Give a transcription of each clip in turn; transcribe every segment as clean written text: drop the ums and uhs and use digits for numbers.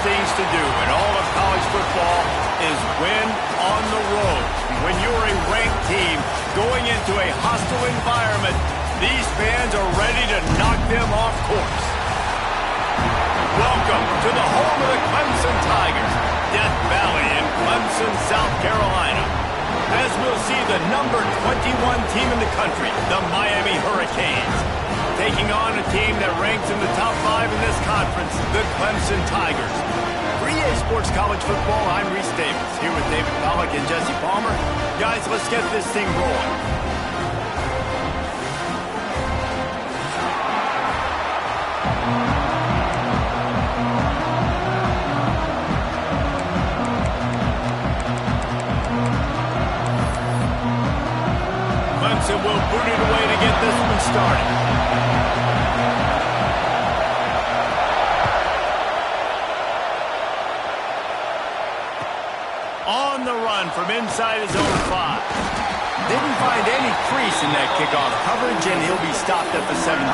things to do in all of college football is win on the road. When you're a ranked team going into a hostile environment, these fans are ready to knock them off course. Welcome to the home of the Clemson Tigers, Death Valley in Clemson, South Carolina. As we'll see the number 21 team in the country, the Miami Hurricanes, taking on a team that ranks in the top 5 in this conference, the Clemson Tigers. For EA Sports College Football, I'm Reese Davis, here with David Pollack and Jesse Palmer. Guys, let's get this thing rolling. Clemson will boot it away to get this one started. On the run from inside his own 5. Didn't find any crease in that kickoff coverage, and he'll be stopped at the 17.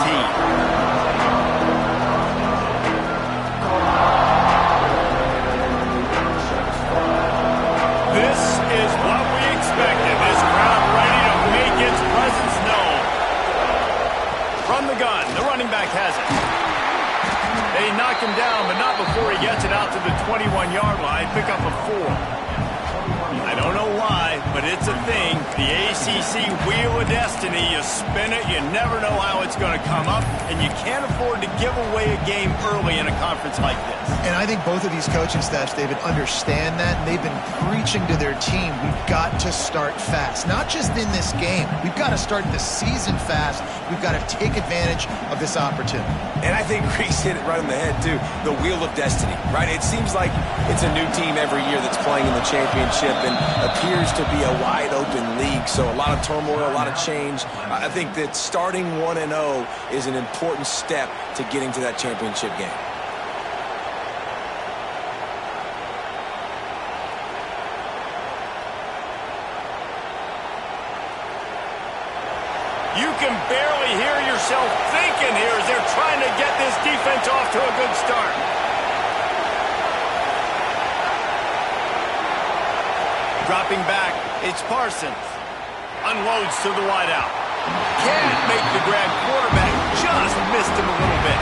This is what we expected. This crowd ready to make its presence known. From the gun, the running back has it. They knock him down, but not before he gets it out to the 21-yard line. Pick up a 4. I don't know why, but it's a thing. The ACC Wheel of Destiny, you spin it, you never know how it's going to come up, and you can't afford to give away a game early in a conference like this. And I think both of these coaching staffs, David, understand that, and they've been preaching to their team, we've got to start fast. Not just in this game. We've got to start the season fast. We've got to take advantage of this opportunity. And I think Reese hit it right on the head, too. The Wheel of Destiny, right? It seems like it's a new team every year that's playing in the championship and appears to be a wide-open league. So a lot of turmoil, a lot of change. I think that starting 1-0 is an important step to getting to that championship game. You can barely hear yourself thinking here as they're trying to get this defense off to a good start. Dropping back, it's Parsons. Unloads to the wideout. Can't make the grab. Quarterback just missed him a little bit.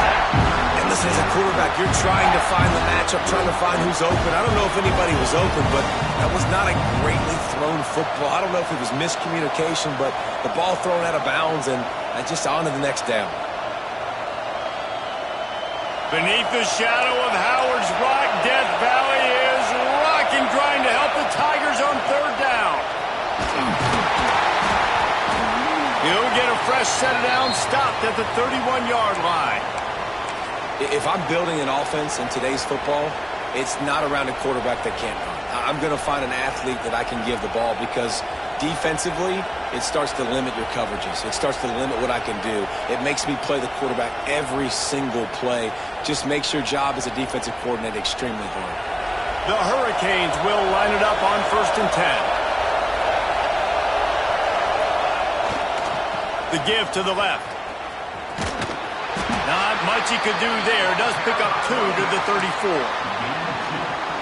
And listen, as a quarterback, you're trying to find the matchup, trying to find who's open. I don't know if anybody was open, but that was not a greatly thrown football. I don't know if it was miscommunication, but the ball thrown out of bounds and just on to the next down. Beneath the shadow of Howard's Rock, Death Valley is rocking, trying to help the Tigers on 3rd down. He'll get a fresh set down, stopped at the 31-yard line. If I'm building an offense in today's football, it's not around a quarterback that can't run. I'm going to find an athlete that I can give the ball because defensively, it starts to limit your coverages. It starts to limit what I can do. It makes me play the quarterback every single play. Just makes your job as a defensive coordinator extremely hard. The Hurricanes will line it up on 1st and 10. The give to the left. Not much he could do there. Does pick up 2 to the 34.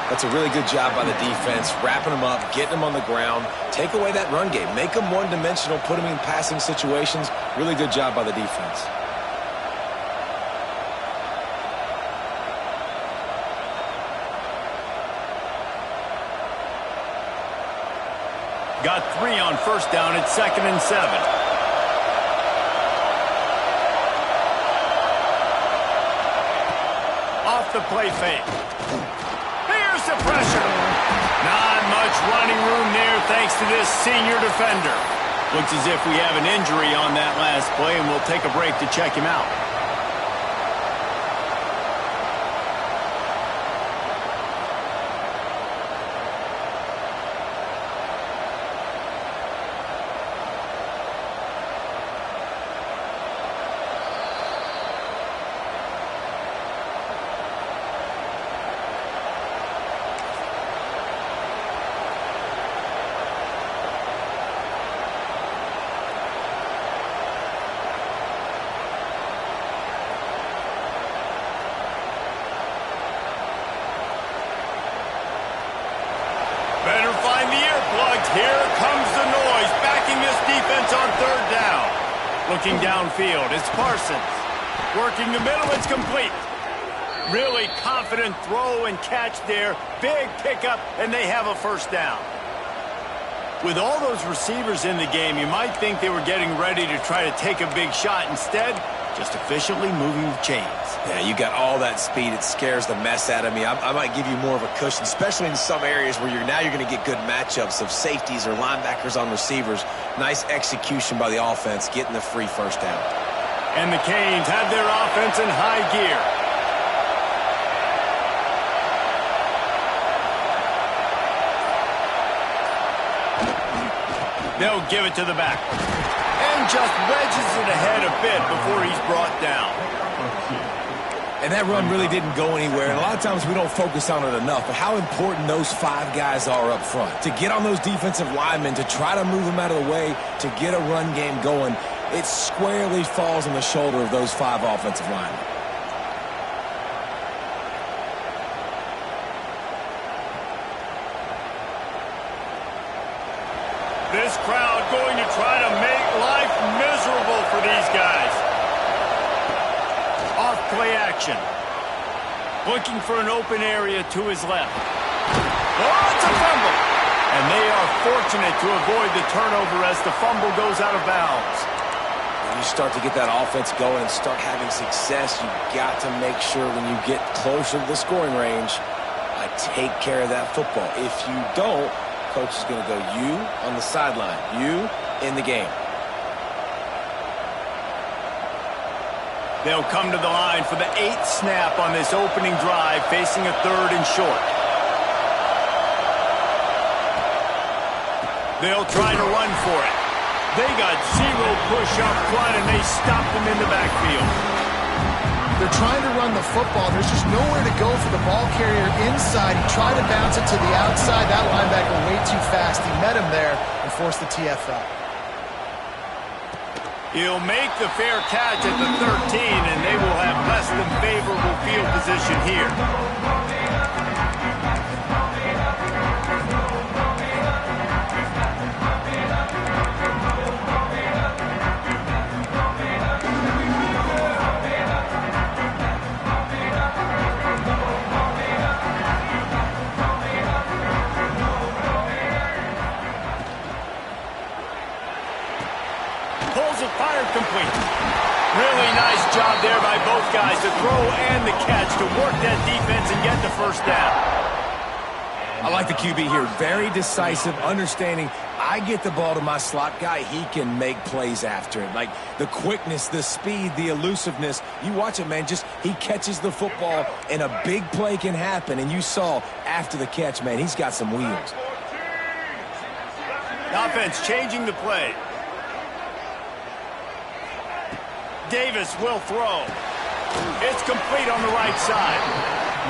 That's a really good job by the defense, wrapping them up, getting them on the ground. Take away that run game. Make them one-dimensional, put them in passing situations. Really good job by the defense. Got 3 on 1st down at 2nd and 7. Off the play fake. Here's the pressure. Not much running room there thanks to this senior defender. Looks as if we have an injury on that last play, and we'll take a break to check him out. here comes the noise, backing this defense on third down. Looking downfield, it's Parsons. Working the middle, it's complete. Really confident throw and catch there. Big pickup, and they have a first down. With all those receivers in the game, you might think they were getting ready to try to take a big shot. Instead, just efficiently moving the chains. Yeah, you got all that speed. It scares the mess out of me. I might give you more of a cushion, especially in some areas where you're going to get good matchups of safeties or linebackers on receivers. Nice execution by the offense, getting the free first down. And the Canes have their offense in high gear. They'll give it to the back. And just wedges it ahead a bit before he's brought down. And that run really didn't go anywhere. And a lot of times we don't focus on it enough. But how important those 5 guys are up front. To get on those defensive linemen, to try to move them out of the way, to get a run game going, it squarely falls on the shoulder of those 5 offensive linemen. This crowd going to try to make life miserable for these guys. Off play action. Looking for an open area to his left. Oh, it's a fumble. And they are fortunate to avoid the turnover as the fumble goes out of bounds. When you start to get that offense going and start having success, you've got to make sure when you get closer to the scoring range, take care of that football. If you don't, coach is going to go you on the sideline, you in the game. They'll come to the line for the 8th snap on this opening drive, facing a 3rd and short. They'll try to run for it. They got 0 push up front, and they stopped them in the backfield. They're trying to run the football. There's just nowhere to go for the ball carrier inside. He tried to bounce it to the outside. That linebacker way too fast. He met him there and forced the TFL. He'll make the fair catch at the 13, and they will have less than favorable field position here. Pulls it, fired complete. Really nice job there by both guys, the throw and the catch to work that defense and get the first down. I like the QB here. Very decisive, understanding I get the ball to my slot guy, he can make plays after it. Like the quickness, the speed, the elusiveness. You watch it, man, just he catches the football and a big play can happen. And you saw after the catch, man, he's got some wheels. The offense changing the play. Davis will throw. It's complete on the right side.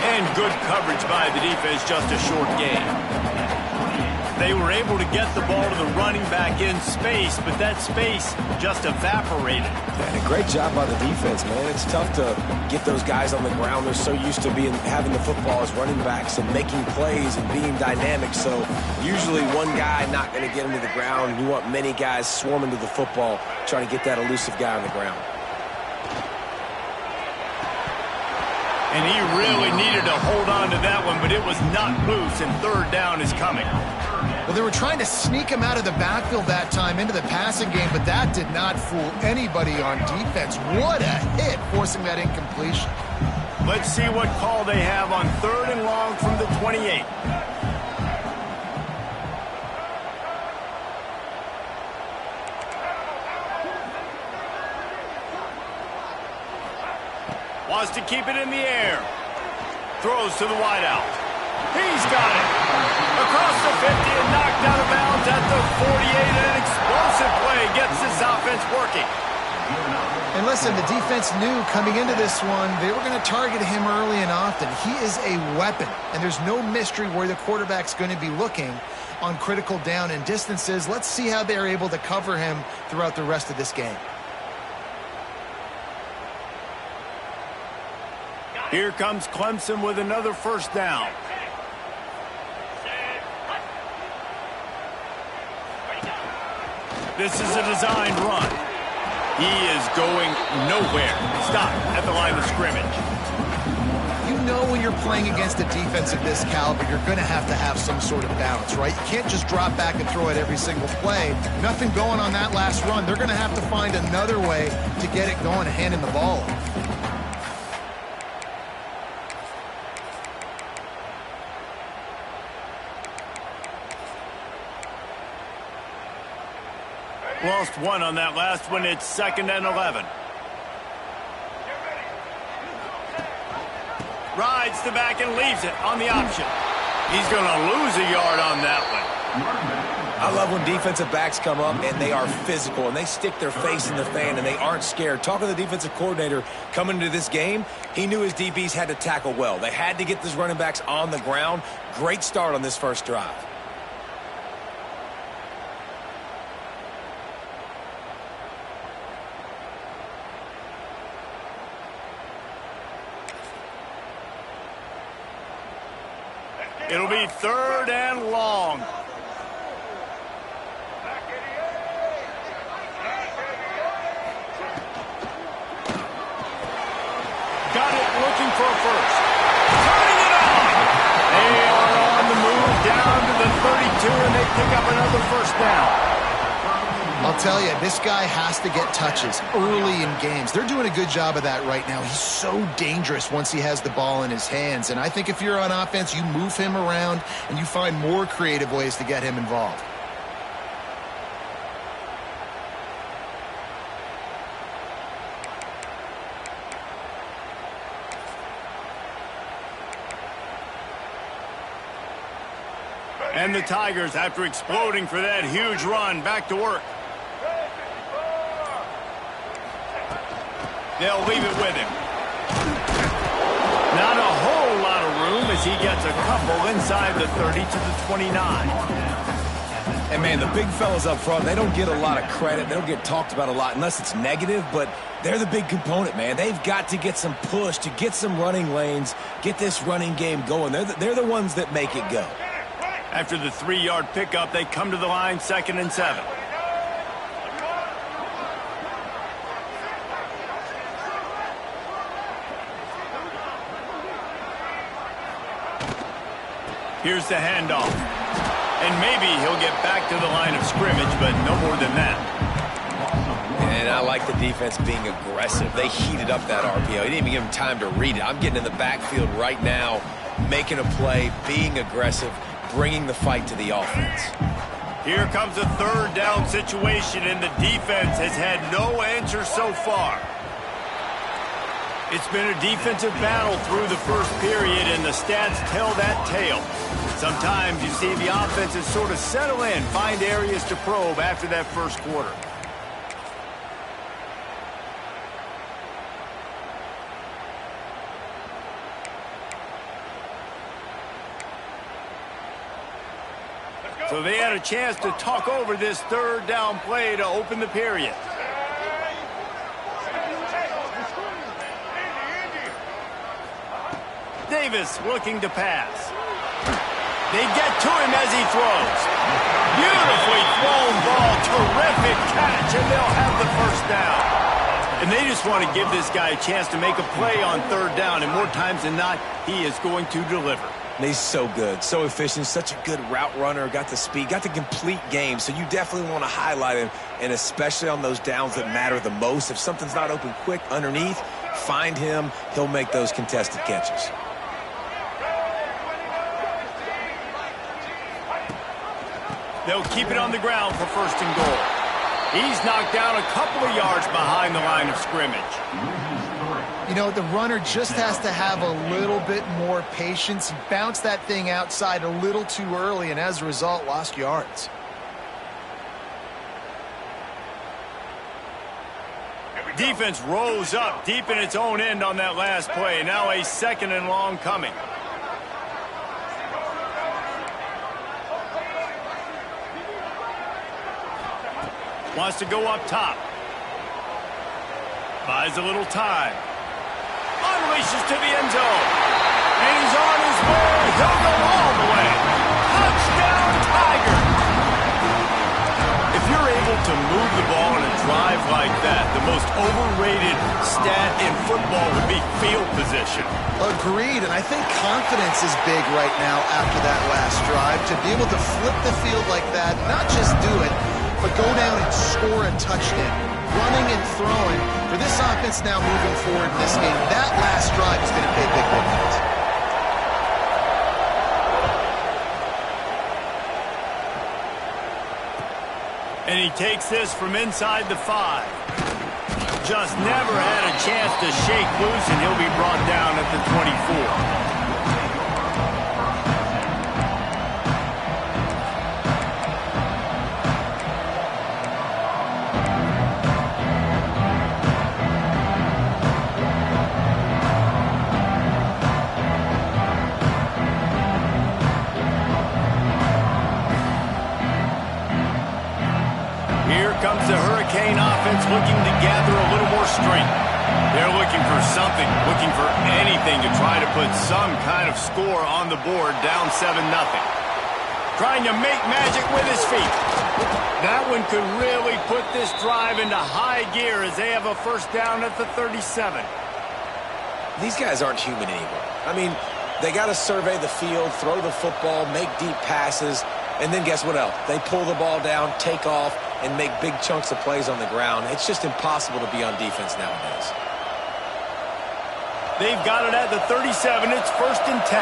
And good coverage by the defense, just a short gain. They were able to get the ball to the running back in space, but that space just evaporated. And a great job by the defense, man. It's tough to get those guys on the ground. They're so used to having the football as running backs and making plays and being dynamic. So usually one guy not going to get him to the ground. You want many guys swarming to the football, trying to get that elusive guy on the ground. And he really needed to hold on to that one, but it was not loose, and third down is coming. Well, they were trying to sneak him out of the backfield that time into the passing game, but that did not fool anybody on defense. What a hit, forcing that incompletion. Let's see what call they have on 3rd and long from the 28. Wants to keep it in the air. Throws to the wideout. He's got it. Across the 50 and knocked out of bounds at the 48. An explosive play gets this offense working. And listen, the defense knew coming into this one, they were going to target him early and often. He is a weapon, and there's no mystery where the quarterback's going to be looking on critical down and distances. Let's see how they're able to cover him throughout the rest of this game. Here comes Clemson with another first down. This is a designed run. He is going nowhere. Stop at the line of scrimmage. You know when you're playing against a defense of this caliber, you're going to have some sort of balance, right? You can't just drop back and throw it every single play. Nothing going on that last run. They're going to have to find another way to get it going, handing the ball off. Lost one on that last one. It's 2nd and 11. Rides the back and leaves it on the option. He's going to lose a yard on that one. I love when defensive backs come up and they are physical and they stick their face in the fan and they aren't scared. Talking to the defensive coordinator coming into this game, he knew his DBs had to tackle well. They had to get these running backs on the ground. Great start on this first drive. It'll be 3rd and long. Got it, looking for a first. Turning it on. They are on the move down to the 32, and they pick up another first down. I'll tell you, this guy has to get touches early in games. They're doing a good job of that right now. He's so dangerous once he has the ball in his hands. And I think if you're on offense, you move him around and you find more creative ways to get him involved. And the Tigers, after exploding for that huge run, back to work. They'll leave it with him. Not a whole lot of room as he gets a couple inside the 30 to the 29. And, man, the big fellas up front, they don't get a lot of credit. They don't get talked about a lot unless it's negative, but they're the big component, man. They've got to get some push, to get some running lanes, get this running game going. They're the ones that make it go. After the 3-yard pickup, they come to the line, 2nd and 7. Here's the handoff. And maybe he'll get back to the line of scrimmage, but no more than that. And I like the defense being aggressive. They heated up that RPO. He didn't even give him time to read it. I'm getting in the backfield right now, making a play, being aggressive, bringing the fight to the offense. Here comes a 3rd down situation, and the defense has had no answer so far. It's been a defensive battle through the first period, and the stats tell that tale. Sometimes you see the offenses sort of settle in, find areas to probe after that first quarter. So they had a chance to talk over this 3rd down play to open the period. Davis looking to pass. They get to him as he throws. Beautifully thrown ball. Terrific catch, and they'll have the first down. And they just want to give this guy a chance to make a play on 3rd down, and more times than not, he is going to deliver. He's so good, so efficient, such a good route runner, got the speed, got the complete game, so you definitely want to highlight him, and especially on those downs that matter the most. If something's not open quick underneath, find him, he'll make those contested catches. They'll keep it on the ground for 1st and goal. He's knocked down a couple of yards behind the line of scrimmage. You know, the runner just has to have a little bit more patience. He bounced that thing outside a little too early, and as a result, lost yards. Defense rose up deep in its own end on that last play. Now a 2nd and long coming. Wants to go up top. Buys a little time. Unleashes to the end zone. And he's on his way. He'll go all the way. Touchdown, Tiger. If you're able to move the ball in a drive like that, the most overrated stat in football would be field position. Agreed, and I think confidence is big right now after that last drive. To be able to flip the field like that, not just do it, but go down and score a touchdown. Running and throwing. For this offense now moving forward in this game, that last drive is going to pay big dividends. And he takes this from inside the 5. Just never had a chance to shake loose, and he'll be brought down at the 24. Comes the Hurricane offense looking to gather a little more strength. They're looking for something, looking for anything to try to put some kind of score on the board, down 7-0. Trying to make magic with his feet. That one could really put this drive into high gear as they have a first down at the 37. These guys aren't human anymore. I mean, they got to survey the field, throw the football, make deep passes, and then guess what else? They pull the ball down, take off, and make big chunks of plays on the ground. It's just impossible to be on defense nowadays. They've got it at the 37. It's 1st and 10.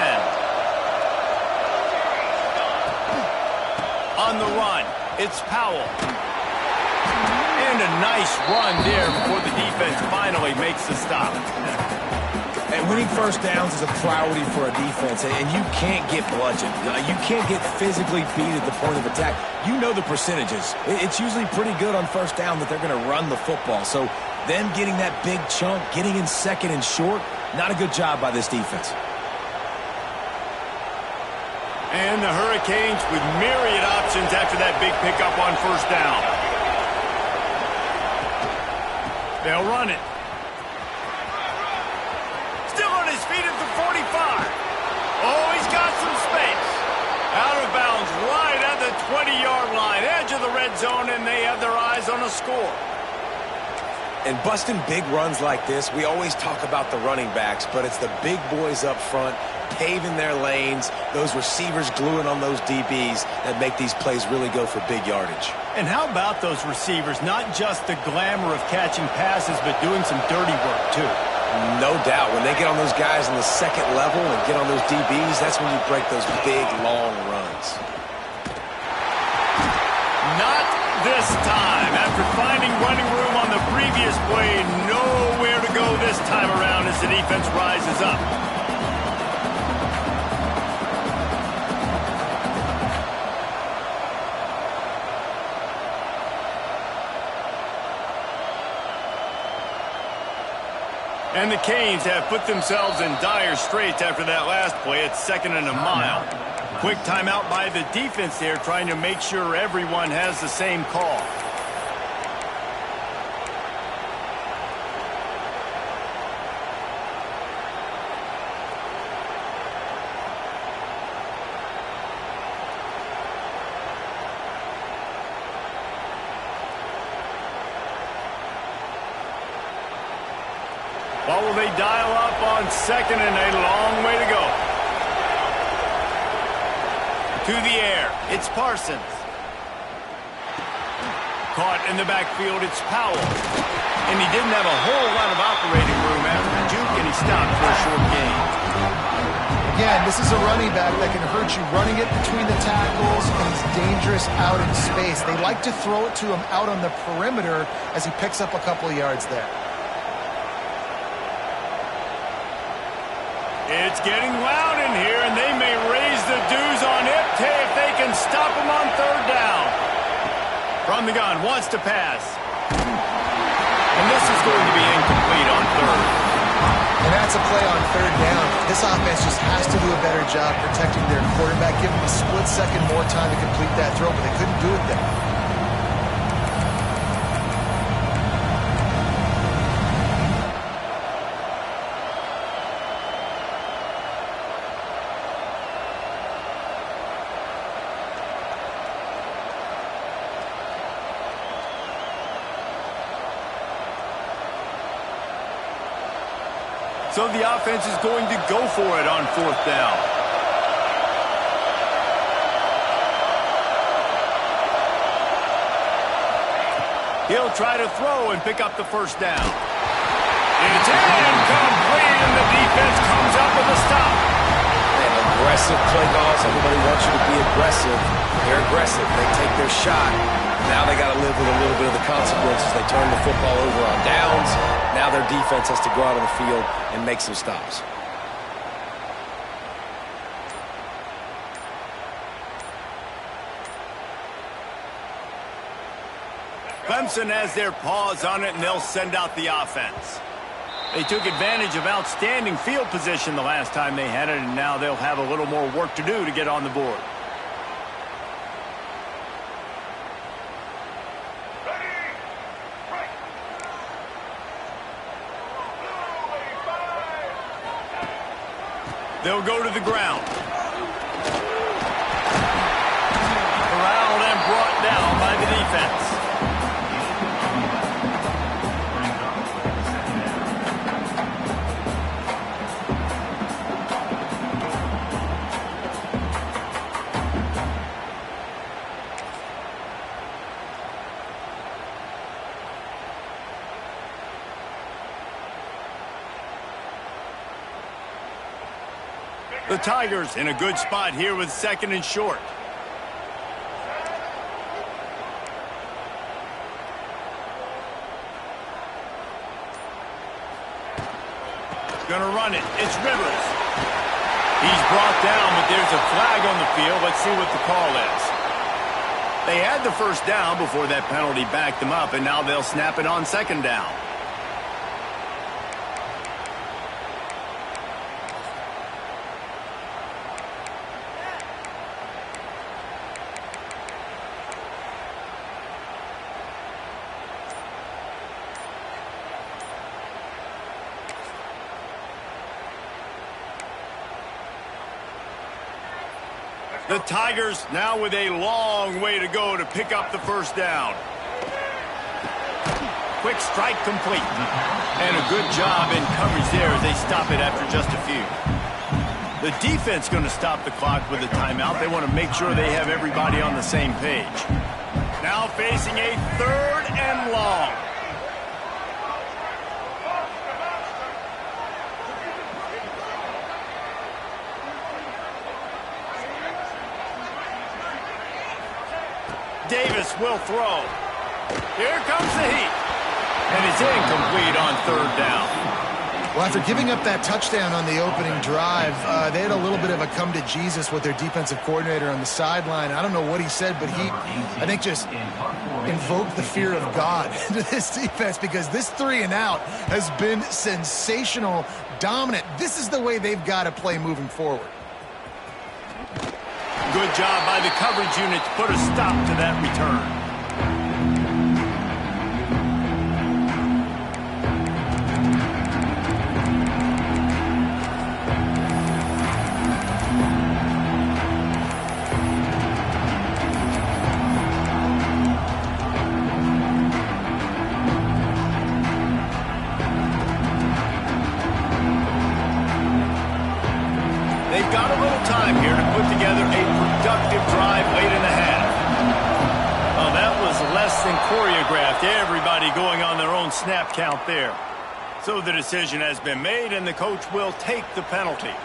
On the run, it's Powell. And a nice run there before the defense finally makes the stop. And winning first downs is a priority for a defense, and you can't get bludgeoned. You can't get physically beat at the point of attack. You know the percentages. It's usually pretty good on first down that they're going to run the football. So them getting that big chunk, getting in second and short, not a good job by this defense. And the Hurricanes with myriad options after that big pickup on first down. They'll run it. His feet at the 45. Oh, he's got some space. Out of bounds right at the 20-yard line, edge of the red zone, and they have their eyes on a score. And busting big runs like this, we always talk about the running backs, but it's the big boys up front, paving their lanes, those receivers gluing on those DBs that make these plays really go for big yardage. And how about those receivers? Not just the glamour of catching passes, but doing some dirty work, too. No doubt. When they get on those guys in the second level and get on those DBs, that's when you break those big, long runs. Not this time. After finding running room on the previous play, nowhere to go this time around as the defense rises up. And the Canes have put themselves in dire straits after that last play. It's 2nd and a mile. Quick timeout by the defense there, trying to make sure everyone has the same call. What will they dial up on 2nd and a long way to go? To the air, it's Parsons. Caught in the backfield, it's Powell. And he didn't have a whole lot of operating room after the juke, and he stopped for a short gain. Again, this is a running back that can hurt you running it between the tackles, and he's dangerous out in space. They like to throw it to him out on the perimeter as he picks up a couple of yards there. It's getting loud in here, and they may raise the dues on Ipte if they can stop him on 3rd down. From the gun, wants to pass. And this is going to be incomplete on 3rd. And that's a play on 3rd down. This offense just has to do a better job protecting their quarterback, give him a split second more time to complete that throw, but they couldn't do it there. So the offense is going to go for it on 4th down. He'll try to throw and pick up the 1st down. It's incomplete, and the defense comes up with a stop. And aggressive play calls. Everybody wants you to be aggressive. They're aggressive. They take their shot. Now they got to live with a little bit of the consequences. They turn the football over on downs. Now their defense has to go out on the field and make some stops. Clemson has their paws on it, and they'll send out the offense. They took advantage of outstanding field position the last time they had it, and now they'll have a little more work to do to get on the board. They'll go to the ground. Corralled and brought down by the defense. The Tigers in a good spot here with 2nd and short. Gonna run it. It's Rivers. He's brought down, but there's a flag on the field. Let's see what the call is. They had the 1st down before that penalty backed them up, and now they'll snap it on 2nd down. The Tigers now with a long way to go to pick up the 1st down. Quick strike complete. And a good job in coverage there as they stop it after just a few. The defense going to stop the clock with a timeout. They want to make sure they have everybody on the same page. Now facing a 3rd and long. Davis will throw. Here comes the heat. And it's incomplete on 3rd down. Well, after giving up that touchdown on the opening drive, they had a little bit of a come to Jesus with their defensive coordinator on the sideline. I don't know what he said, but he, I think, just invoked the fear of God into this defense, because this 3 and out has been sensational, dominant. This is the way they've got to play moving forward. Good job by the coverage unit to put a stop to that return. They've got a little time here to put together a productive drive late in the half. Well, that was less than choreographed. Everybody going on their own snap count there. So the decision has been made, and the coach will take the penalty.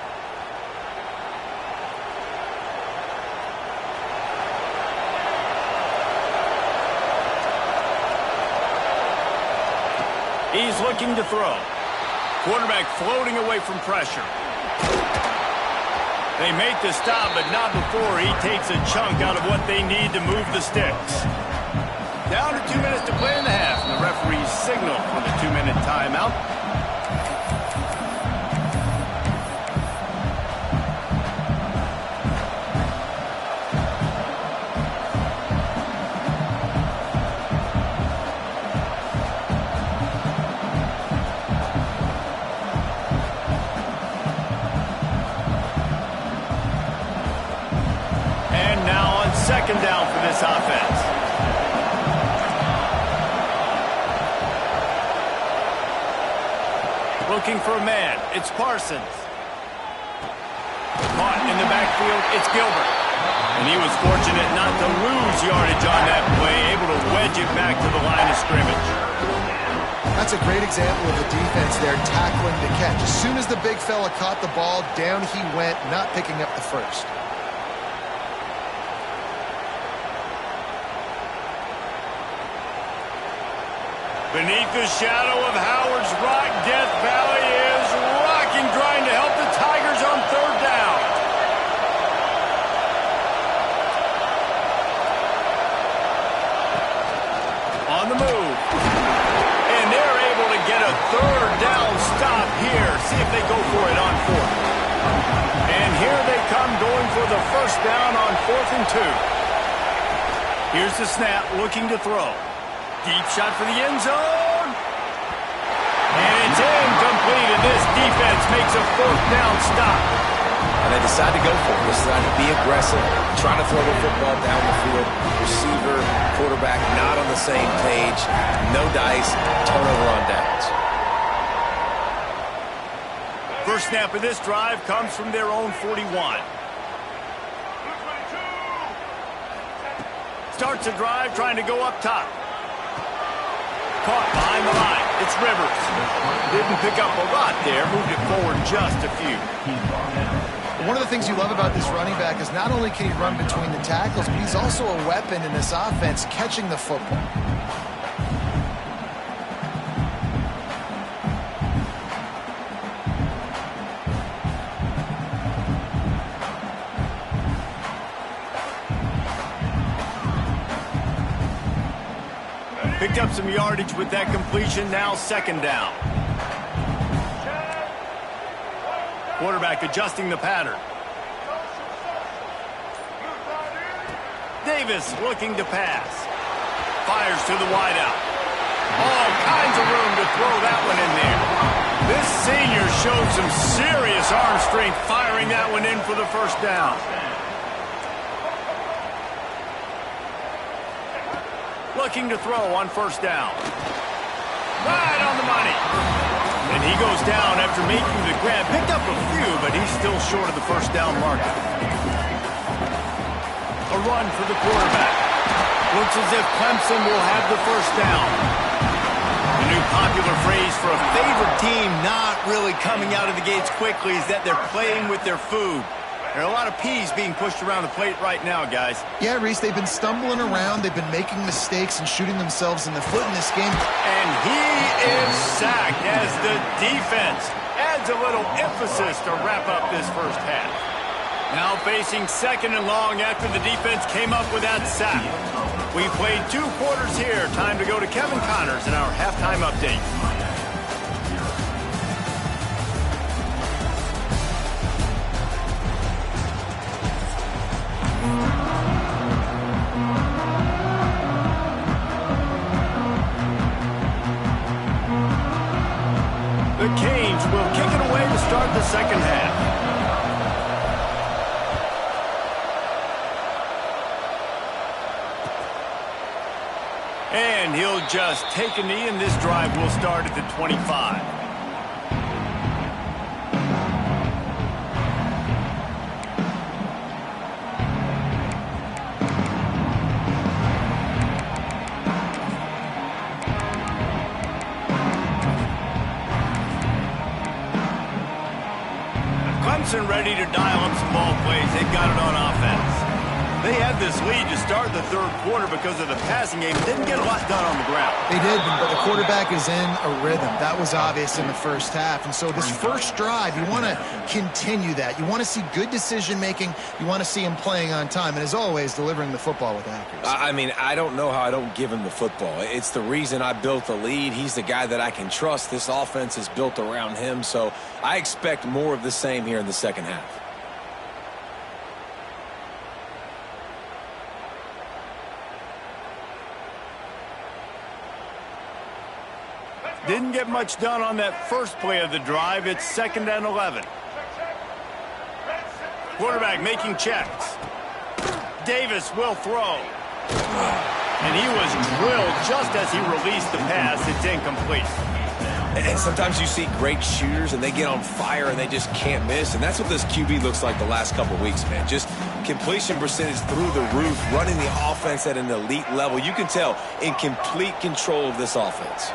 He's looking to throw. Quarterback floating away from pressure. They make the stop, but not before he takes a chunk out of what they need to move the sticks. Down to 2 minutes to play in the half, and the referees signal for the 2-minute timeout. Second down for this offense. Looking for a man. It's Parsons. Caught in the backfield. It's Gilbert. And he was fortunate not to lose yardage on that play, able to wedge it back to the line of scrimmage. That's a great example of the defense there, tackling the catch. As soon as the big fella caught the ball, down he went, not picking up the first. Beneath the shadow of Howard's Rock, Death Valley is rocking, trying to help the Tigers on third down. On the move. And they're able to get a third down stop here. See if they go for it on fourth. And here they come going for the first down on 4th and 2. Here's the snap, looking to throw. Deep shot for the end zone. And it's incomplete, and this defense makes a 4th down stop. And they decide to go for it. They decide to be aggressive, trying to throw the football down the field. Receiver, quarterback not on the same page. No dice, turnover on downs. First snap of this drive comes from their own 41. Starts a drive trying to go up top. Caught behind the line. It's Rivers. Didn't pick up a lot there. Moved it forward just a few. One of the things you love about this running back is not only can he run between the tackles, but he's also a weapon in this offense, catching the football. Picked up some yardage with that completion. Now 2nd down. Quarterback adjusting the pattern. Davis looking to pass. Fires to the wideout. All kinds of room to throw that one in there. This senior showed some serious arm strength firing that one in for the first down. Looking to throw on 1st down. Right on the money. And he goes down after making the grab. Picked up a few, but he's still short of the first down marker. A run for the quarterback. Looks as if Clemson will have the first down. The new popular phrase for a favorite team not really coming out of the gates quickly is that they're playing with their food. There are a lot of peas being pushed around the plate right now, guys. Yeah, Reese, they've been stumbling around. They've been making mistakes and shooting themselves in the foot in this game. And he is sacked as the defense adds a little emphasis to wrap up this first half. Now facing 2nd and long after the defense came up with that sack. We played 2 quarters here. Time to go to Kevin Connors in our halftime update. The Canes will kick it away to start the second half. And he'll just take a knee, and this drive will start at the 25. Clemson ready to dial up some ball plays. They've got it on offense. They had this lead to start the 3rd quarter because of the passing game. Didn't get a lot done on the ground. They did, but the quarterback is in a rhythm. That was obvious in the first half. And so this first drive, you want to continue that. You want to see good decision-making. You want to see him playing on time. And as always, delivering the football with accuracy. I mean, I don't know how I don't give him the football. It's the reason I built the lead. He's the guy that I can trust. This offense is built around him. So I expect more of the same here in the second half. Didn't get much done on that first play of the drive. It's 2nd and 11. Quarterback making checks. Davis will throw. And he was drilled just as he released the pass. It's incomplete. And sometimes you see great shooters, and they get on fire, and they just can't miss. And that's what this QB looks like the last couple of weeks, man. Just completion percentage through the roof, running the offense at an elite level. You can tell in complete control of this offense.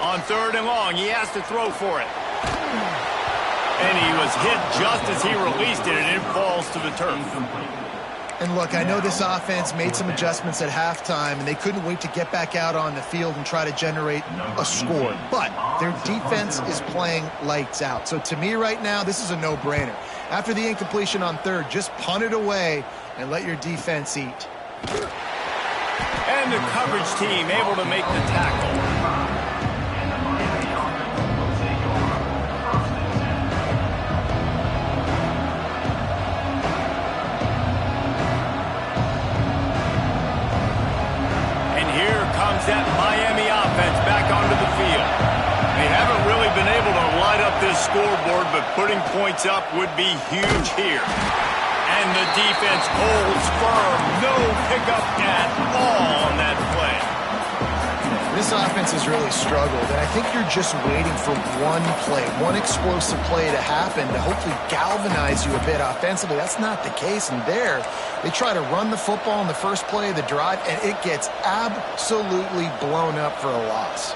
On 3rd and long, he has to throw for it. And he was hit just as he released it, and it falls to the turf. And look, I know this offense made some adjustments at halftime, and they couldn't wait to get back out on the field and try to generate a score. But their defense is playing lights out. So to me right now, this is a no-brainer. After the incompletion on 3rd, just punt it away and let your defense eat. And the coverage team able to make the tackle. That Miami offense back onto the field. They haven't really been able to light up this scoreboard, but putting points up would be huge here. And the defense holds firm. No pickup at all on that play. This offense has really struggled, and I think you're just waiting for one play, one explosive play to happen to hopefully galvanize you a bit offensively. That's not the case, and there, they try to run the football in the first play of the drive, and it gets absolutely blown up for a loss.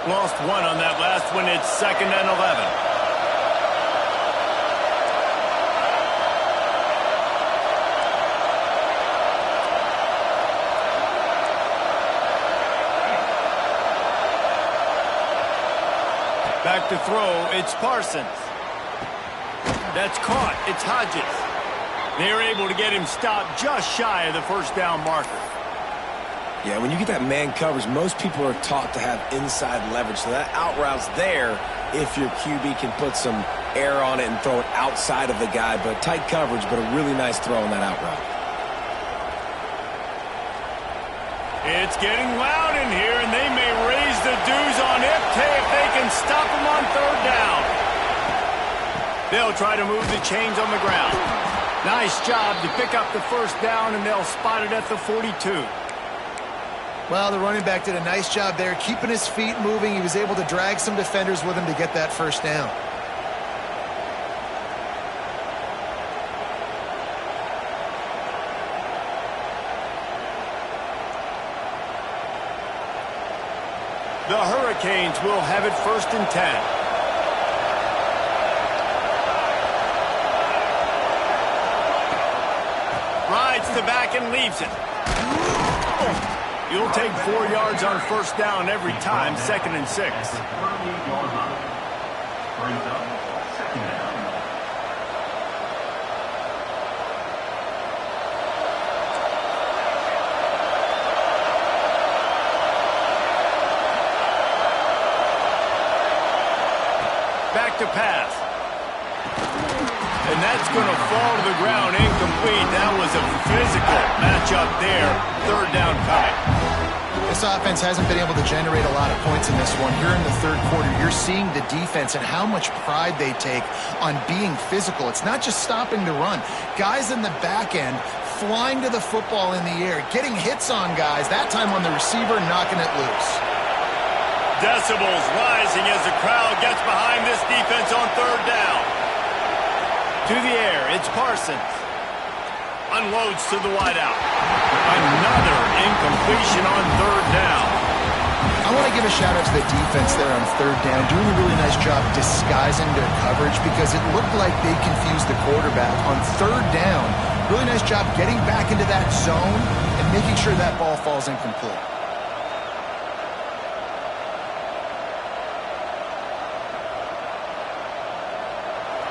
Lost one on that last one. It's 2nd and 11. Back to throw, it's Parsons. That's caught, it's Hodges. They're able to get him stopped just shy of the 1st down marker. Yeah, when you get that man coverage, most people are taught to have inside leverage. So that out route's there if your QB can put some air on it and throw it outside of the guy. But tight coverage, but a really nice throw on that out route. It's getting loud in here, and they may raise the dues on Ifte if they can stop him on 3rd down. They'll try to move the chains on the ground. Nice job to pick up the 1st down, and they'll spot it at the 42. Well, the running back did a nice job there, keeping his feet moving. He was able to drag some defenders with him to get that 1st down. The Hurricanes will have it 1st and 10. Rides the back and leaves it. You'll take 4 yards on 1st down every time, 2nd and 6. Back to pass. And that's going to fall to the ground incomplete. That was a physical matchup there. 3rd down coming. This offense hasn't been able to generate a lot of points in this one. Here in the 3rd quarter, you're seeing the defense and how much pride they take on being physical. It's not just stopping to run. Guys in the back end flying to the football in the air, getting hits on guys, that time on the receiver, knocking it loose. Decibels rising as the crowd gets behind this defense on 3rd down. To the air, it's Parsons. Unloads to the wideout. Another incompletion on 3rd down. I want to give a shout out to the defense there on 3rd down, doing a really nice job disguising their coverage because it looked like they confused the quarterback on 3rd down. Really nice job getting back into that zone and making sure that ball falls incomplete.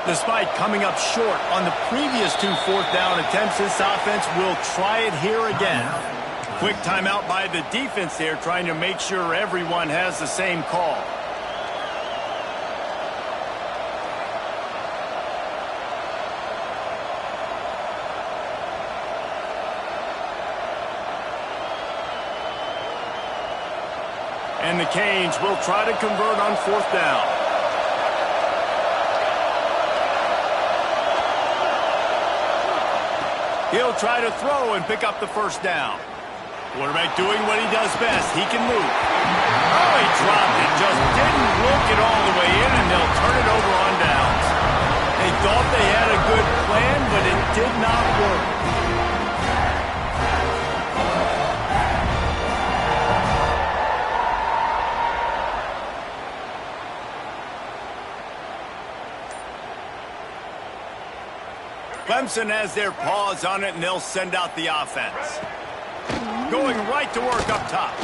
Despite coming up short on the previous 2 4th down attempts, this offense will try it here again. Quick timeout by the defense there, trying to make sure everyone has the same call. And the Canes will try to convert on 4th down. He'll try to throw and pick up the 1st down. Quarterback doing what he does best. He can move. Oh, he dropped it. Just didn't look it all the way in, and they'll turn it over on downs. They thought they had a good plan, but it did not work. Clemson has their paws on it, and they'll send out the offense. Going right to work up top.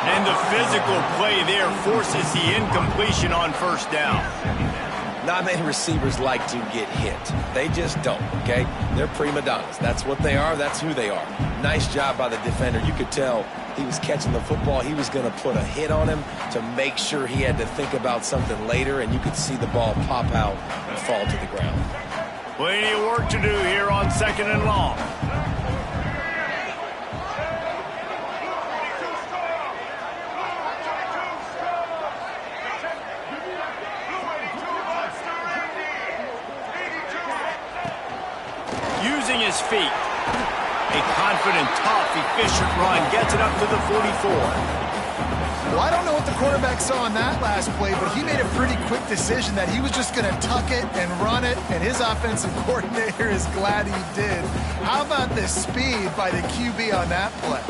And the physical play there forces the incompletion on 1st down. Not many receivers like to get hit. They just don't, okay? They're prima donnas. That's what they are. That's who they are. Nice job by the defender. You could tell he was catching the football. He was going to put a hit on him to make sure he had to think about something later, and you could see the ball pop out and fall to the ground. Plenty of work to do here on 2nd and long. Using his feet. A confident, tough, efficient run. Gets it up to the 44. Well, I don't know what the quarterback saw on that last play, but he made a pretty quick decision that he was just going to tuck it and run it, and his offensive coordinator is glad he did. How about the speed by the QB on that play?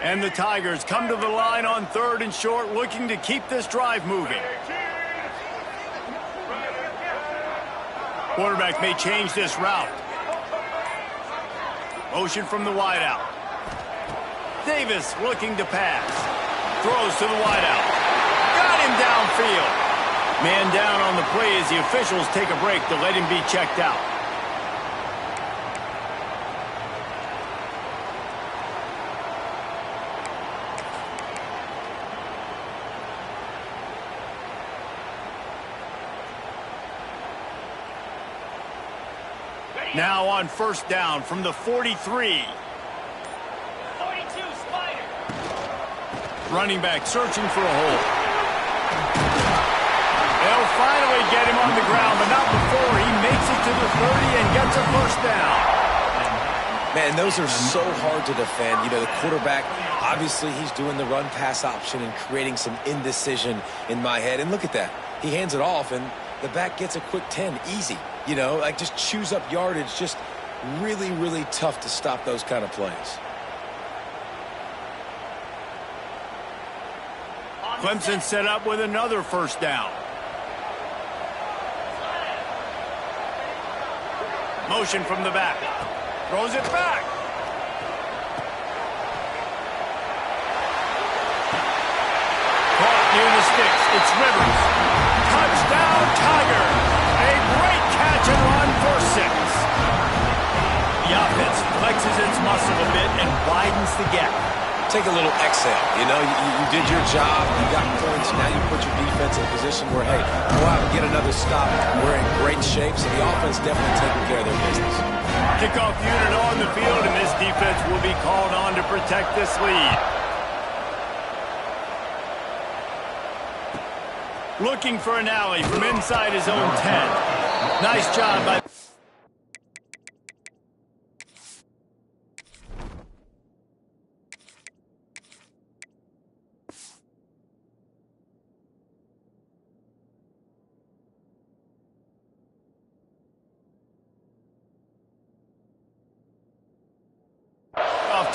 And the Tigers come to the line on 3rd and short, looking to keep this drive moving. Quarterback may change this route. Motion from the wideout. Davis looking to pass. Throws to the wideout. Got him downfield. Man down on the play as the officials take a break to let him be checked out. Now on 1st down from the 43. 42, Spider. Running back searching for a hole. They'll finally get him on the ground, but not before he makes it to the 30 and gets a 1st down. Man, those are so hard to defend. You know, the quarterback, obviously he's doing the run-pass option and creating some indecision in my head. And look at that. He hands it off, and the back gets a quick 10. Easy. You know, like just chews up yardage. Just really, really tough to stop those kind of plays. Clemson set up with another 1st down. Motion from the back. Throws it back. Caught near the sticks. It's Rivers. Touchdown, Tigers. A great catch and run for 6. The offense flexes its muscle a bit and widens the gap. Take a little exhale. You know, you did your job. You got points. Now you put your defense in a position where, hey, go out and get another stop. We're in great shape, so the offense definitely taking care of their business. Kickoff unit on the field, and this defense will be called on to protect this lead. Looking for an alley from inside his own 10. Nice job by...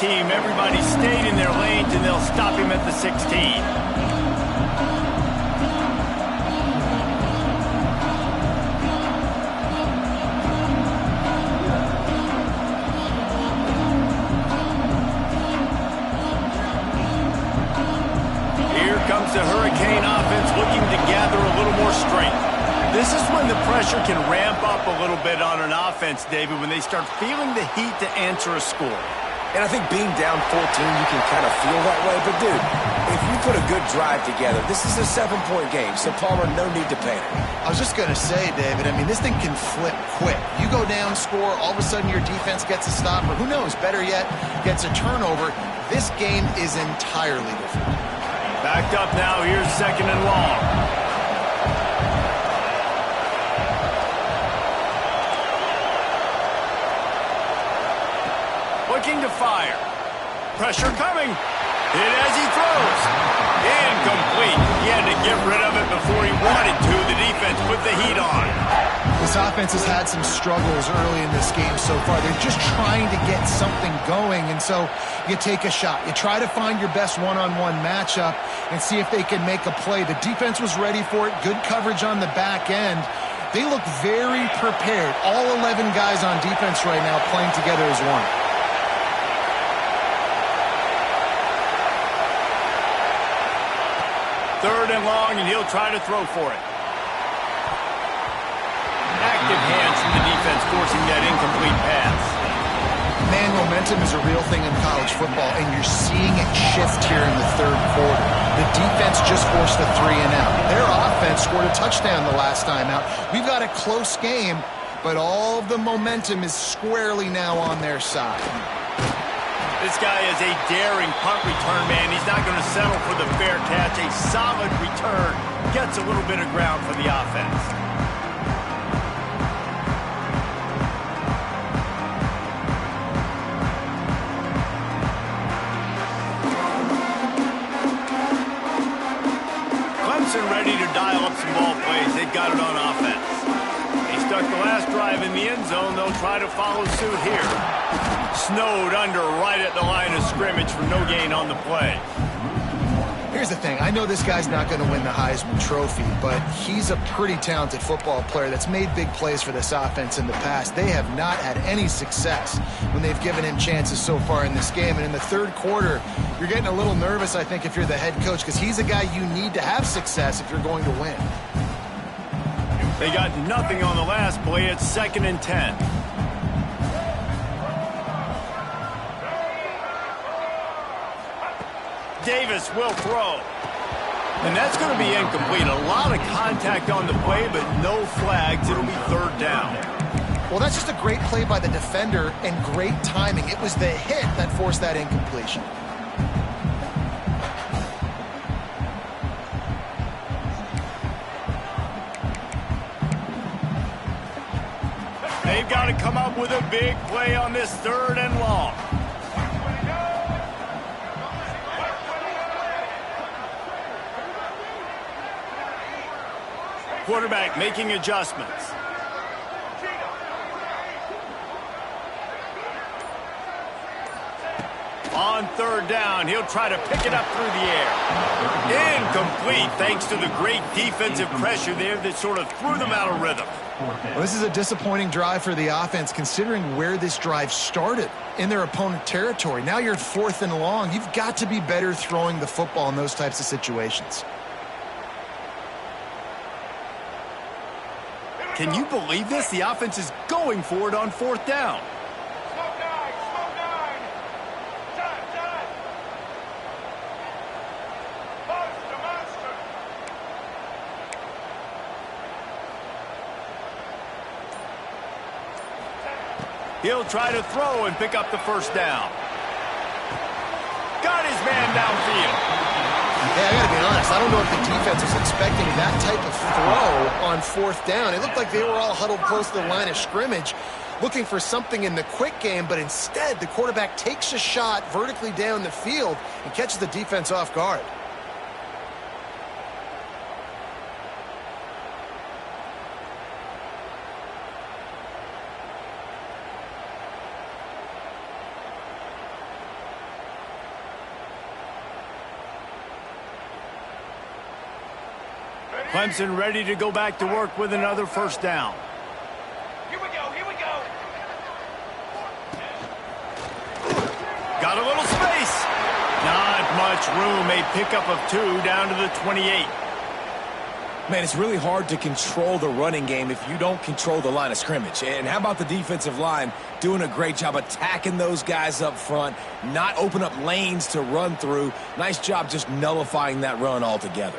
team. Everybody stayed in their lanes, and they'll stop him at the 16. Here comes the Hurricane offense looking to gather a little more strength. This is when the pressure can ramp up a little bit on an offense, David, when they start feeling the heat to answer a score. And I think being down 14, you can kind of feel that way. But, dude, if you put a good drive together, this is a 7-point game. So, Palmer, no need to panic. I was just going to say, David, I mean, this thing can flip quick. You go down, score, all of a sudden your defense gets a stop, or who knows, better yet, gets a turnover. This game is entirely different. Backed up now. Here's 2nd and long. Looking to fire. Pressure coming. Hit as he throws. Incomplete. He had to get rid of it before he wanted to. The defense put the heat on. This offense has had some struggles early in this game so far. They're just trying to get something going, and so you take a shot. You try to find your best one-on-one matchup and see if they can make a play. The defense was ready for it. Good coverage on the back end. They look very prepared. All 11 guys on defense right now playing together as one. 3rd and long, and he'll try to throw for it. Active hands from the defense forcing that incomplete pass. Man, momentum is a real thing in college football, and you're seeing it shift here in the 3rd quarter. The defense just forced a 3-and-out. Their offense scored a touchdown the last time out. We've got a close game, but all of the momentum is squarely now on their side. This guy is a daring punt return man. He's not going to settle for the fair catch. A solid return. Gets a little bit of ground for the offense. Clemson ready to dial up some ball plays. They've got it on offense. They stuck the last drive in the end zone. They'll try to follow suit here. Snowed under right at the line of scrimmage for no gain on the play. Here's the thing. I know this guy's not going to win the Heisman Trophy, but he's a pretty talented football player that's made big plays for this offense in the past. They have not had any success when they've given him chances so far in this game. And in the 3rd quarter, you're getting a little nervous, I think, if you're the head coach, because he's a guy you need to have success if you're going to win. They got nothing on the last play. It's 2nd and 10. Davis will throw. And that's going to be incomplete. A lot of contact on the play, but no flags. It'll be 3rd down. Well, that's just a great play by the defender and great timing. It was the hit that forced that incompletion. They've got to come up with a big play on this 3rd and long. Quarterback making adjustments. On 3rd down, he'll try to pick it up through the air. Incomplete, thanks to the great defensive pressure there that sort of threw them out of rhythm. Well, this is a disappointing drive for the offense, considering where this drive started in their opponent territory. Now you're at 4th and long. You've got to be better throwing the football in those types of situations. Can you believe this? The offense is going for it on 4th down. He'll try to throw and pick up the 1st down. Got his man downfield. Hey, I gotta be honest, I don't know if the defense was expecting that type of throw on 4th down. It looked like they were all huddled close to the line of scrimmage, looking for something in the quick game, but instead the quarterback takes a shot vertically down the field and catches the defense off guard. Clemson ready to go back to work with another 1st down. Here we go, here we go. Got a little space. Not much room. A pickup of 2 down to the 28. Man, it's really hard to control the running game if you don't control the line of scrimmage. And how about the defensive line doing a great job attacking those guys up front, not open up lanes to run through. Nice job just nullifying that run altogether.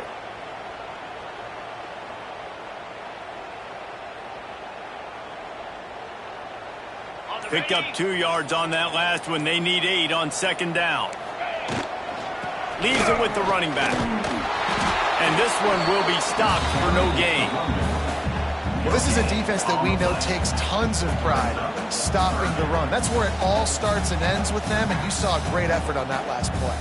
Picked up 2 yards on that last one. They need 8 on second down. Leaves it with the running back. And this one will be stopped for no gain. Well, this is a defense that we know takes tons of pride stopping the run. That's where it all starts and ends with them, and you saw a great effort on that last play.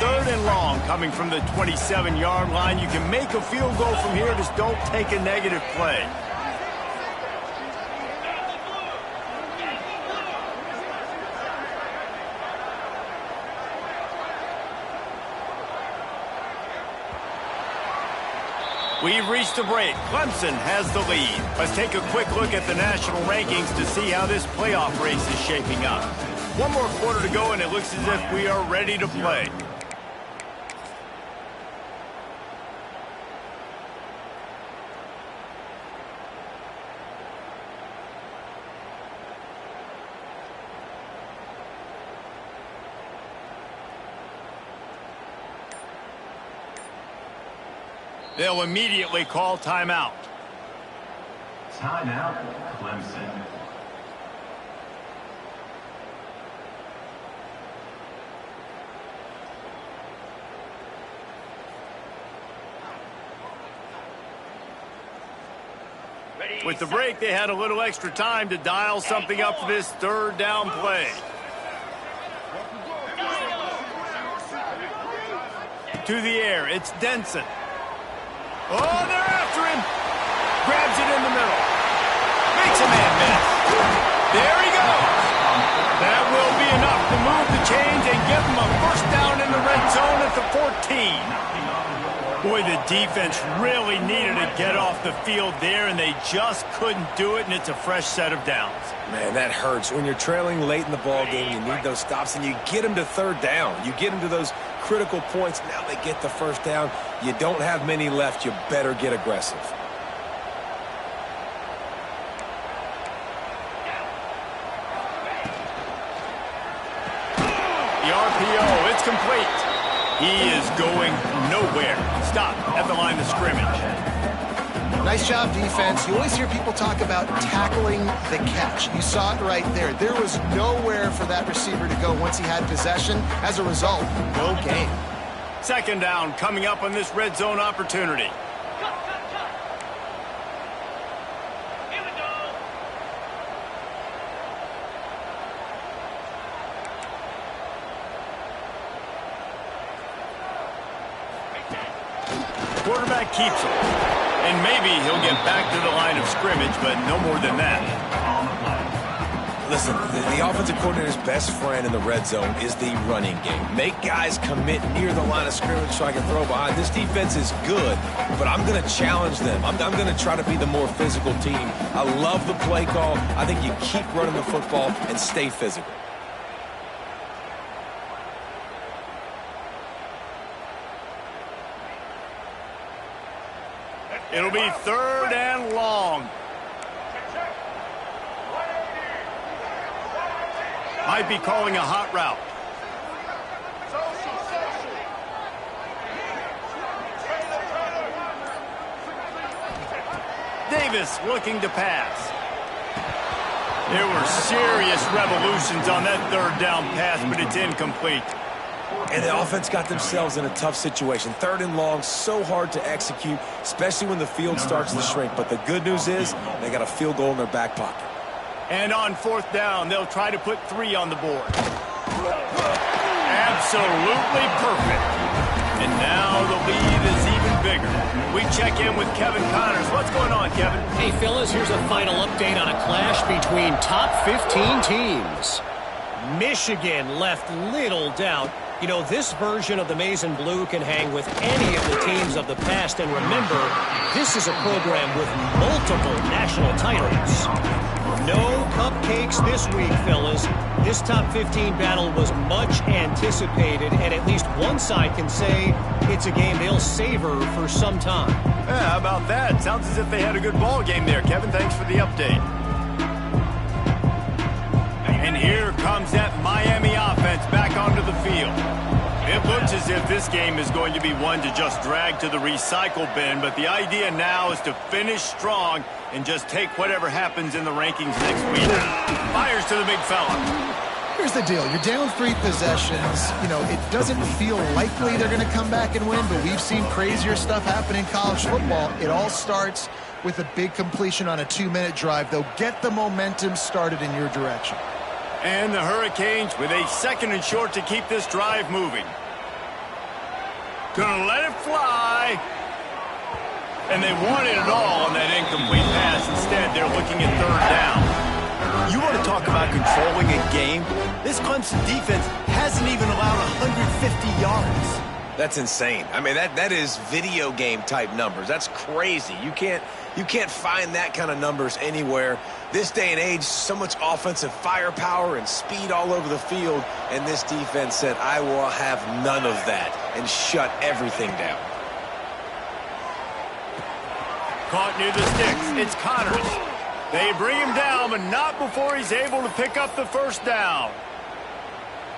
Third and long coming from the 27-yard line. You can make a field goal from here. Just don't take a negative play. We've reached a break. Clemson has the lead. Let's take a quick look at the national rankings to see how this playoff race is shaping up. One more quarter to go, and it looks as if we are ready to play. They'll immediately call timeout. Timeout, Clemson. With the break, they had a little extra time to dial something up for this third down play. To the air, it's Denson. Oh, they're after him. Grabs it in the middle. Makes a man miss. There he goes. That will be enough to move the chains and give him a first down in the red zone at the 14. Boy, the defense really needed to get off the field there, and they just couldn't do it, and it's a fresh set of downs. Man, that hurts. When you're trailing late in the ball game, you need those stops, and you get them to third down. You get them to those critical points. Now they get the first down. You don't have many left. You better get aggressive. The RPO, it's complete. He is going nowhere. Stop at the line of scrimmage. Nice job, defense. You always hear people talk about tackling the catch. You saw it right there. There was nowhere for that receiver to go once he had possession. As a result, no gain. Second down coming up on this red zone opportunity. Here we go. Quarterback keeps him. And maybe he'll get back to the line of scrimmage, but no more than that. Listen, the offensive coordinator's best friend in the red zone is the running game. Make guys commit near the line of scrimmage so I can throw behind. This defense is good, but I'm going to challenge them. I'm going to try to be the more physical team. I love the play call. I think you keep running the football and stay physical. It'll be third and long. Might be calling a hot route. Davis looking to pass. There were serious revolutions on that third down pass, but it's incomplete. And the offense got themselves in a tough situation. Third and long, so hard to execute, especially when the field starts to shrink. But the good news is they got a field goal in their back pocket. And on fourth down, they'll try to put 3 on the board. Absolutely perfect. And now the lead is even bigger. We check in with Kevin Connors. What's going on, Kevin? Hey, fellas, here's a final update on a clash between top 15 teams. Michigan left little doubt. You know, this version of the Maize and Blue can hang with any of the teams of the past. And remember, this is a program with multiple national titles. No cupcakes this week, fellas. This top 15 battle was much anticipated, and at least one side can say it's a game they'll savor for some time. Yeah, how about that? Sounds as if they had a good ball game there, Kevin. Thanks for the update. And here comes that Miami offense back onto the field. It looks as if this game is going to be one to just drag to the recycle bin, but the idea now is to finish strong and just take whatever happens in the rankings next week. Fires to the big fella. Here's the deal. You're down 3 possessions. You know, it doesn't feel likely they're going to come back and win, but we've seen crazier stuff happen in college football. It all starts with a big completion on a 2-minute drive. They'll get the momentum started in your direction. And the Hurricanes with a 2nd and short to keep this drive moving. Gonna let it fly. And they wanted it all on that incomplete pass. Instead, they're looking at 3rd down. You want to talk about controlling a game? This Clemson defense hasn't even allowed 150 yards. That's insane. I mean, that is video game type numbers. That's crazy. You can't find that kind of numbers anywhere. This day and age, so much offensive firepower and speed all over the field, and this defense said, I will have none of that, and shut everything down. Caught near the sticks. It's Connors. They bring him down, but not before he's able to pick up the 1st down.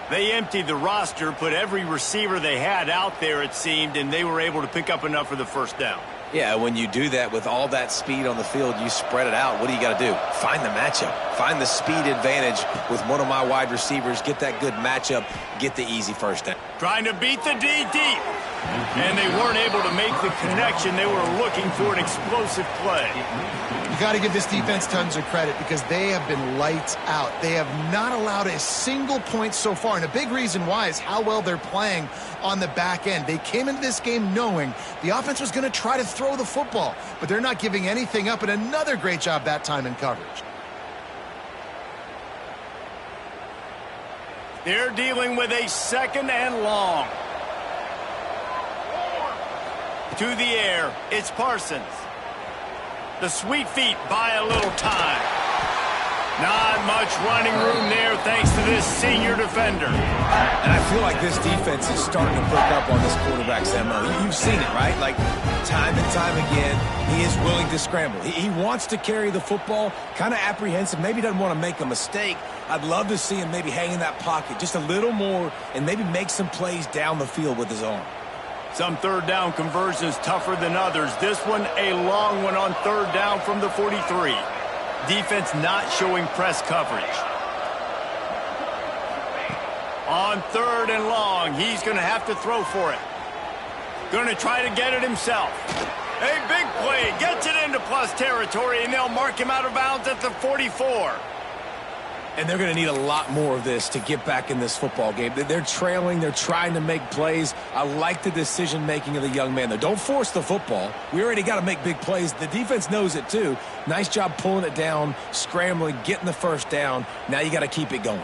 They emptied the roster, put every receiver they had out there, it seemed, and they were able to pick up enough for the 1st down. Yeah, when you do that with all that speed on the field, you spread it out. What do you got to do? Find the matchup. Find the speed advantage with one of my wide receivers. Get that good matchup. Get the easy 1st down. Trying to beat the D deep. And they weren't able to make the connection. They were looking for an explosive play. You got to give this defense tons of credit because they have been lights out. They have not allowed a single point so far, and a big reason why is how well they're playing on the back end. They came into this game knowing the offense was going to try to throw the football, but they're not giving anything up, and another great job that time in coverage. They're dealing with a 2nd and long. To the air, it's Parsons. The sweet feet buy a little time. Not much running room there thanks to this senior defender. And I feel like this defense is starting to pick up on this quarterback's MO. You've seen it, right? Like, time and time again, he is willing to scramble. He wants to carry the football, kind of apprehensive, maybe doesn't want to make a mistake. I'd love to see him maybe hang in that pocket just a little more and maybe make some plays down the field with his arm. Some 3rd down conversions tougher than others. This one a long one on 3rd down from the 43. Defense not showing press coverage. On 3rd and long, he's going to have to throw for it. Going to try to get it himself. A big play, gets it into plus territory, and they'll mark him out of bounds at the 44. And they're going to need a lot more of this to get back in this football game. They're trailing. They're trying to make plays. I like the decision-making of the young man, though. Don't force the football. We already got to make big plays. The defense knows it, too. Nice job pulling it down, scrambling, getting the 1st down. Now you got to keep it going.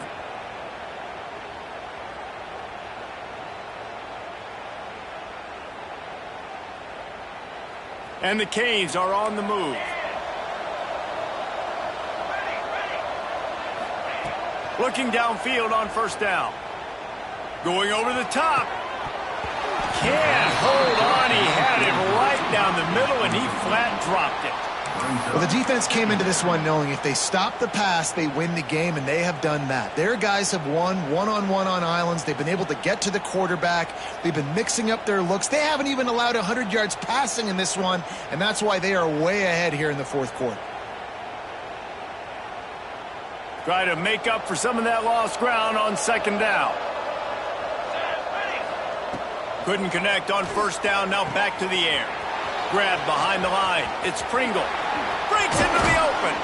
And the Canes are on the move. Looking downfield on 1st down. Going over the top. Can't hold on. He had it right down the middle, and he flat dropped it. Well, the defense came into this one knowing if they stop the pass, they win the game, and they have done that. Their guys have won one-on-one on islands. They've been able to get to the quarterback. They've been mixing up their looks. They haven't even allowed 100 yards passing in this one, and that's why they are way ahead here in the 4th quarter. Try to make up for some of that lost ground on 2nd down. Couldn't connect on 1st down, now back to the air. Grabbed behind the line. It's Pringle. Breaks into the open.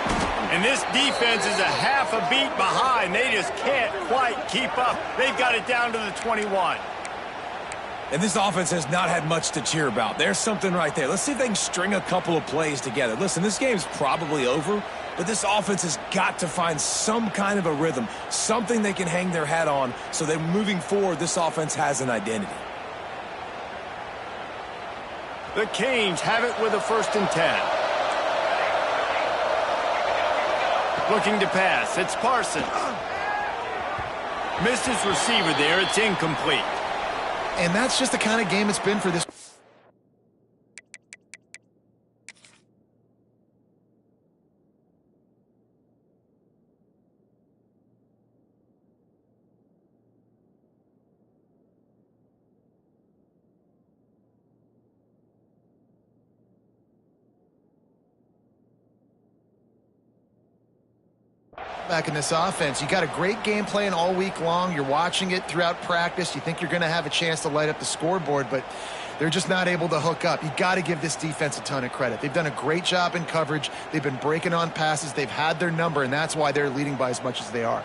And this defense is a half a beat behind. They just can't quite keep up. They've got it down to the 21. And this offense has not had much to cheer about. There's something right there. Let's see if they can string a couple of plays together. Listen, this game's probably over, but this offense has got to find some kind of a rhythm, something they can hang their hat on so that moving forward, this offense has an identity. The Canes have it with a 1st and 10. Looking to pass. It's Parsons. Missed his receiver there. It's incomplete. And that's just the kind of game it's been for this. Back in this offense, you got a great game plan all week long. You're watching it throughout practice. You think you're going to have a chance to light up the scoreboard, but they're just not able to hook up. You got to give this defense a ton of credit. They've done a great job in coverage. They've been breaking on passes. They've had their number, and that's why they're leading by as much as they are.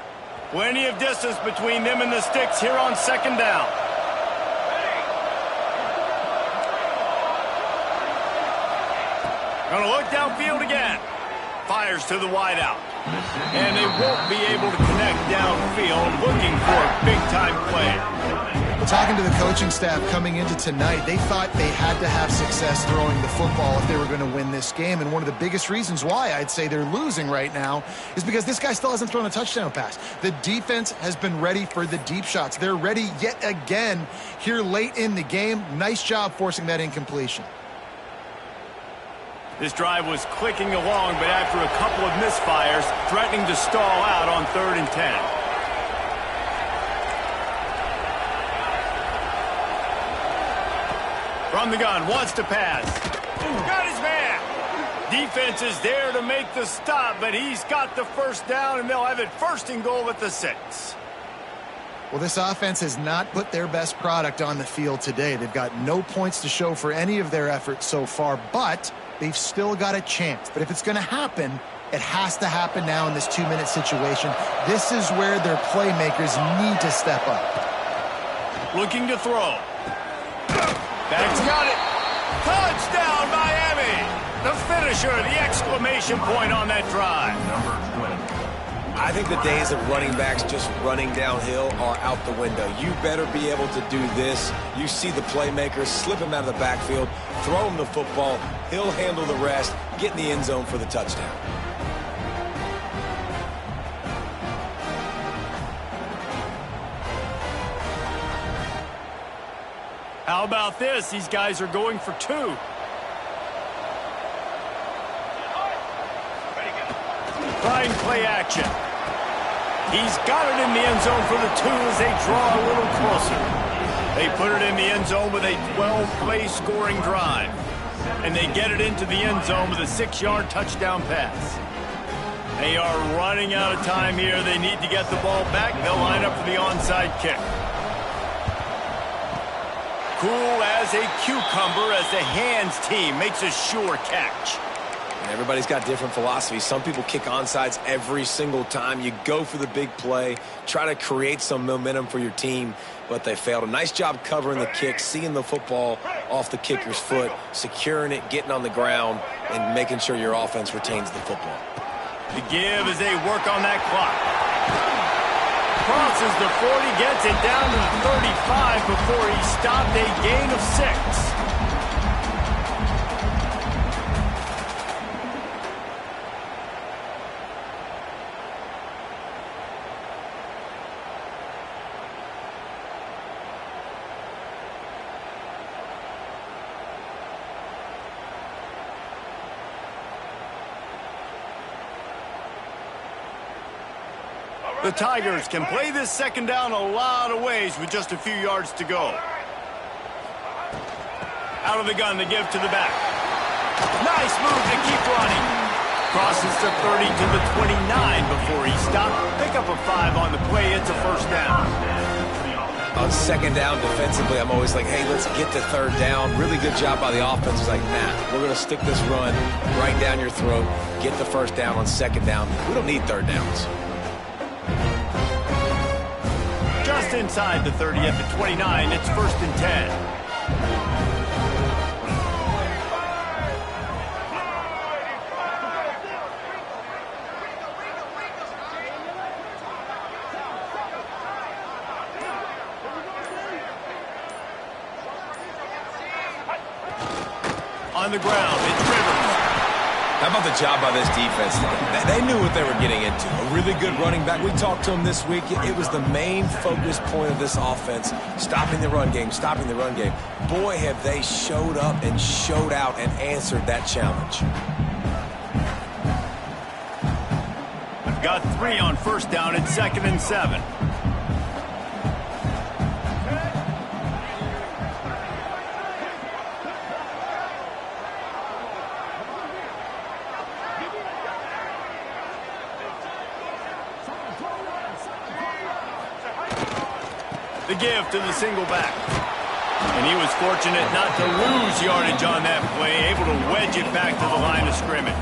Plenty of distance between them and the sticks here on second down. Gonna look downfield again. Fires to the wideout. And they won't be able to connect downfield, looking for a big-time play. Talking to the coaching staff coming into tonight, they thought they had to have success throwing the football if they were going to win this game. And one of the biggest reasons why I'd say they're losing right now is because this guy still hasn't thrown a touchdown pass. The defense has been ready for the deep shots. They're ready yet again here late in the game. Nice job forcing that incompletion. This drive was clicking along, but after a couple of misfires, threatening to stall out on 3rd and 10. From the gun, wants to pass. Got his man. Defense is there to make the stop, but he's got the first down, and they'll have it 1st and goal at the 6. Well, this offense has not put their best product on the field today. They've got no points to show for any of their efforts so far, but they've still got a chance. But if it's going to happen, it has to happen now in this 2-minute situation. This is where their playmakers need to step up. Looking to throw. That's got it. Touchdown, Miami. The finisher, the exclamation point on that drive. I think the days of running backs just running downhill are out the window. You better be able to do this. You see the playmakers, slip him out of the backfield, throw him the football, he'll handle the rest, get in the end zone for the touchdown. How about this? These guys are going for 2. Trying play action. He's got it in the end zone for the 2 as they draw a little closer. They put it in the end zone with a 12-play scoring drive. And they get it into the end zone with a 6-yard touchdown pass. They are running out of time here. They need to get the ball back. They'll line up for the onside kick. Cool as a cucumber as the hands team makes a sure catch. And everybody's got different philosophies. Some people kick onsides every single time. You go for the big play, try to create some momentum for your team, but they failed. A nice job covering the kick, seeing the football off the kicker's foot, securing it, getting on the ground, and making sure your offense retains the football. The give as they work on that clock. Crosses the 40, gets it down to the 35 before he stopped, a gain of 6. The Tigers can play this second down a lot of ways with just a few yards to go. Out of the gun, the give to the back. Nice move to keep running. Crosses the 30 to the 29 before he stopped. Pick up a 5 on the play. It's a 1st down. On second down defensively, I'm always like, hey, let's get to 3rd down. Really good job by the offense. It's like, nah, we're going to stick this run right down your throat, get the 1st down on 2nd down. We don't need 3rd downs. Just inside the 30 at the 29, it's 1st and 10. On the ground, it's Rivers. How about the job by this defense today? They knew what they were getting into. A really good running back. We talked to him this week. It was the main focus point of this offense, stopping the run game, stopping the run game. Boy, have they showed up and showed out and answered that challenge. Got 3 on first down at 2nd and 7. The give to the single back. And he was fortunate not to lose yardage on that play, able to wedge it back to the line of scrimmage.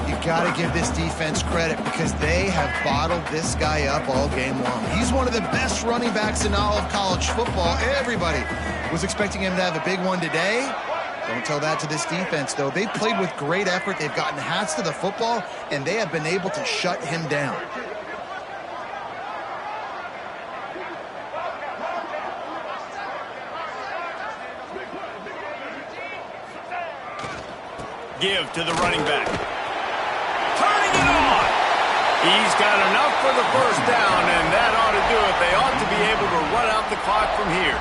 You got to give this defense credit because they have bottled this guy up all game long. He's one of the best running backs in all of college football. Everybody was expecting him to have a big one today. Don't tell that to this defense, though. They played with great effort. They've gotten hats to the football, and they have been able to shut him down. Give to the running back. Turning it on. He's got enough for the first down, and that ought to do it. They ought to be able to run out the clock from here.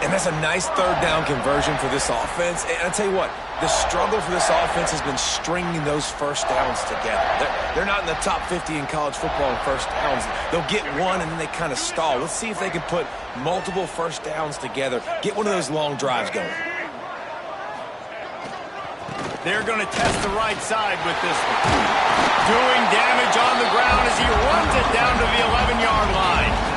And that's a nice third down conversion for this offense. And I'll tell you what, the struggle for this offense has been stringing those first downs together. They're not in the top 50 in college football in first downs. They'll get one, and then they kind of stall. Let's see if they can put multiple first downs together, get one of those long drives going. They're going to test the right side with this one. Doing damage on the ground as he runs it down to the 11-yard line.